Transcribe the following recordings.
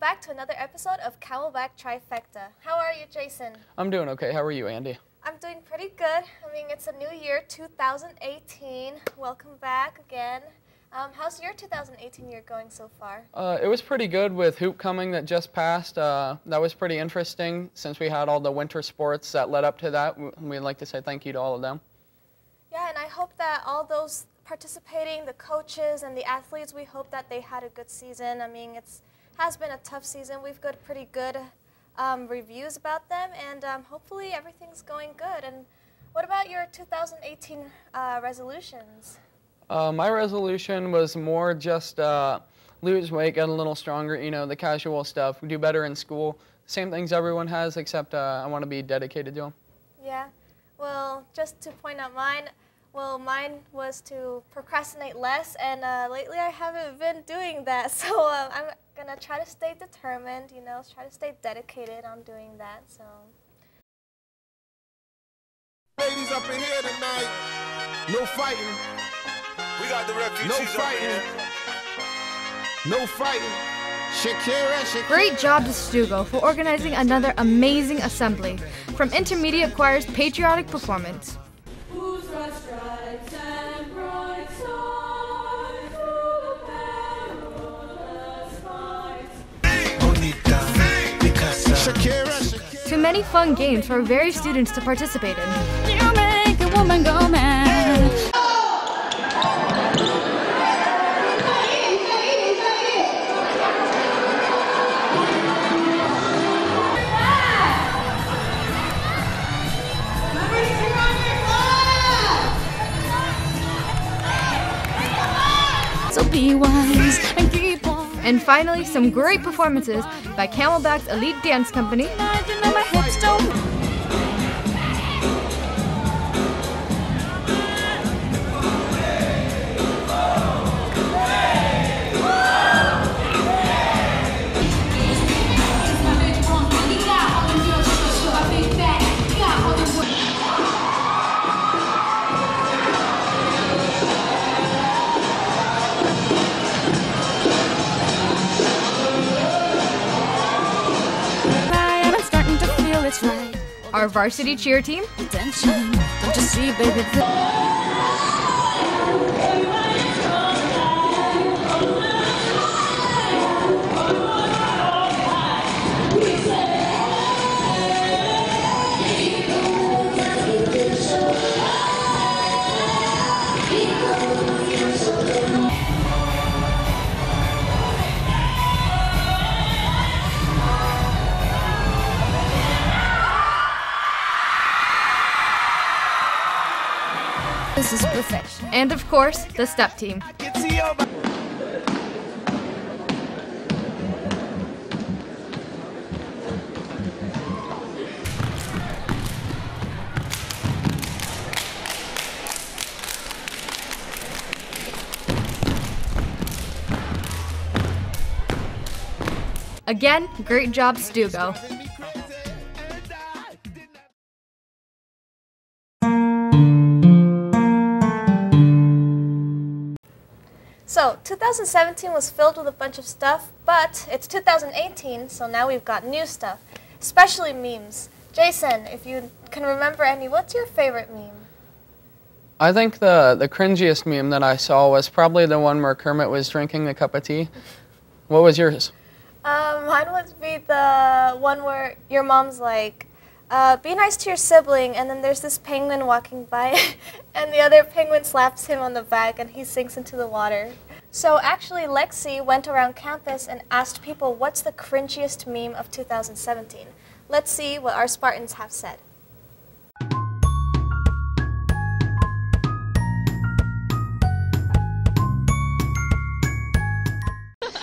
back to another episode of Camelback TRIFECTA. How are you, Jason? I'm doing okay. How are you, Andy? I'm doing pretty good. I mean, it's a new year, 2018. Welcome back again. How's your 2018 year going so far? It was pretty good with Hoopcoming that just passed. That was pretty interesting since we had all the winter sports that led up to that. We'd like to say thank you to all of them. Yeah, and I hope that all those participating, the coaches and the athletes, we hope that they had a good season. I mean, has been a tough season. We've got pretty good reviews about them, and hopefully everything's going good. And what about your 2018 resolutions? My resolution was more just lose weight, get a little stronger, you know, the casual stuff, do better in school. Same things everyone has, except I want to be dedicated to them. Yeah. Well, just to point out mine, mine was to procrastinate less, and lately I haven't been doing that. So I'm going to try to stay determined, you know, try to stay dedicated on doing that. So. Ladies up in here tonight, no fighting. We got the refugees. No fighting. No fighting. Shakira. Great job to Stugo for organizing another amazing assembly from Intermediate Choir's patriotic performance. Too many fun games for various students to participate in. You make a woman go mad. So be wise and keep on. And finally, some great performances by Camelback's elite dance company. Our varsity cheer team. Attention, don't you see, baby? This is perfection. And of course, the step team. Again, great job, Stugo. So, 2017 was filled with a bunch of stuff, but it's 2018, so now we've got new stuff, especially memes. Jason, if you can remember any, what's your favorite meme? I think the cringiest meme that I saw was probably the one where Kermit was drinking the cup of tea. What was yours? Mine would be the one where your mom's like, be nice to your sibling, and then there's this penguin walking by, and the other penguin slaps him on the back, and he sinks into the water. So actually, Lexi went around campus and asked people what's the cringiest meme of 2017. Let's see what our Spartans have said.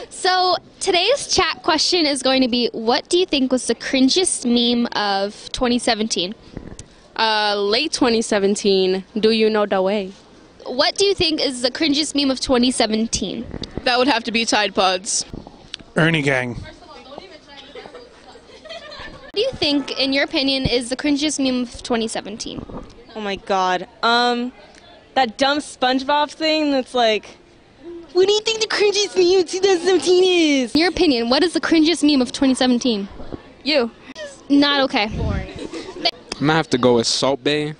So today's chat question is going to be, what do you think was the cringiest meme of 2017? Late 2017, do you know the way? What do you think is the cringiest meme of 2017? That would have to be Tide Pods. Ernie Gang. What do you think, in your opinion, is the cringiest meme of 2017? Oh my god. That dumb SpongeBob thing that's like, What do you think the cringiest meme of 2017 is? In your opinion, what is the cringiest meme of 2017? You. Not okay. I'm gonna have to go with Salt Bae.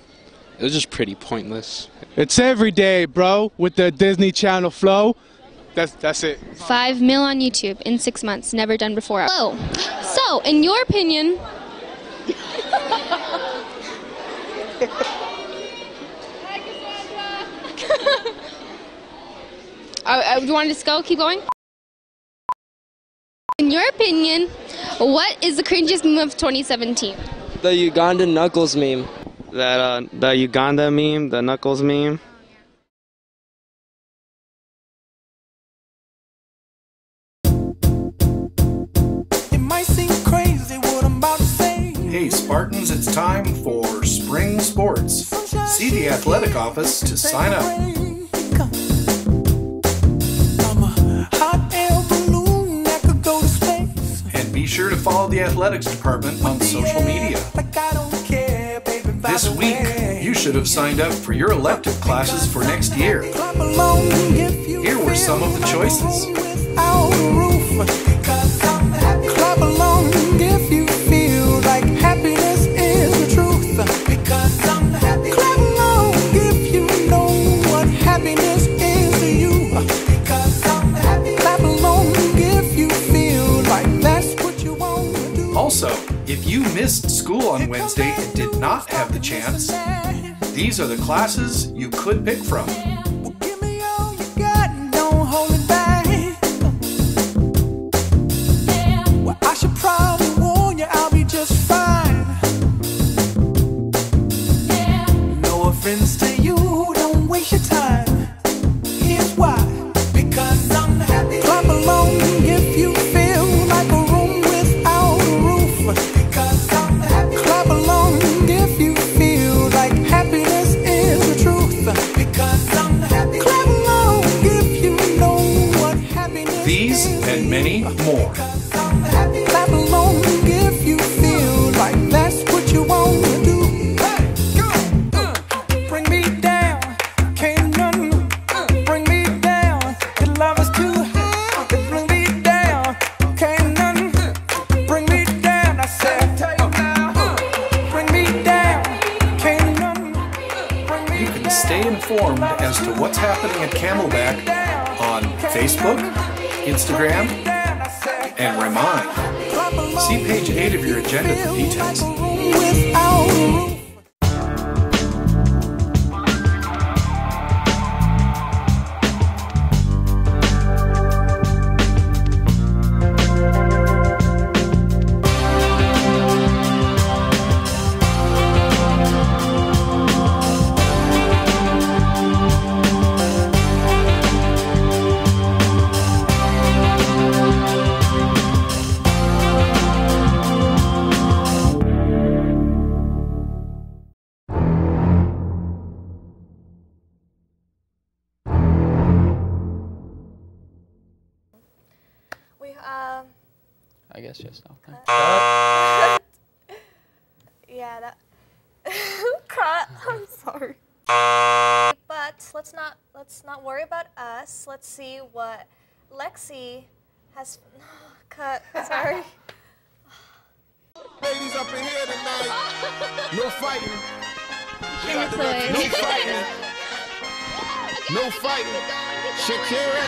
It was just pretty pointless. It's every day, bro, with the Disney Channel flow. That's it. 5 mil on YouTube in 6 months. Never done before. Oh, so in your opinion... do you want to just go? Keep going? In your opinion, what is the cringiest meme of 2017? The Ugandan Knuckles meme. The Uganda meme, the Knuckles meme. It might seem crazy what I'm about to say. Hey Spartans, it's time for spring sports. See the athletic office to sign up. And be sure to follow the athletics department on social media. This week, you should have signed up for your elective classes for next year. Here were some of the choices. Clap along if you feel like happiness is the truth. Clap along if you know what happiness is to you. Clap along if you feel like that's what you want to do. Also, if you missed school on Wednesday and did not have the chance, these are the classes you could pick from. Give me all you got, don't hold it back. Well, I should probably warn you, I'll be just fine. No offense to you, don't waste your time. Here's why. Because I'm happy. Clap along if you feel like a room without a roof. Because I'm happy. Clap along if you feel like happiness is the truth. Because I'm happy. Clap along if you know what happiness is. These and many more. Clap along if you feel like that's what you want to do. Bring me down, can't none bring me down. Your love is too high. Bring me down, can't none bring me down. I said, bring me down, can't none bring me down. You can stay informed as to what's happening at Camelback on Facebook, Instagram, and Remind. See page 8 of your agenda for details. Without a roof. I guess just okay. Yeah, that cut. I'm sorry. But let's not worry about us. Let's see what Lexi has cut. Sorry. Ladies up in here tonight. No fighting. No fighting. No fighting. Shakira.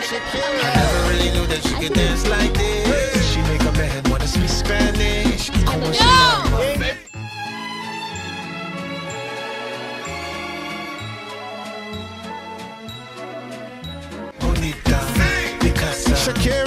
I never really knew that she could dance like this. She make a man wanna speak Spanish. Como se llama? Bonita, Picasa. Shakira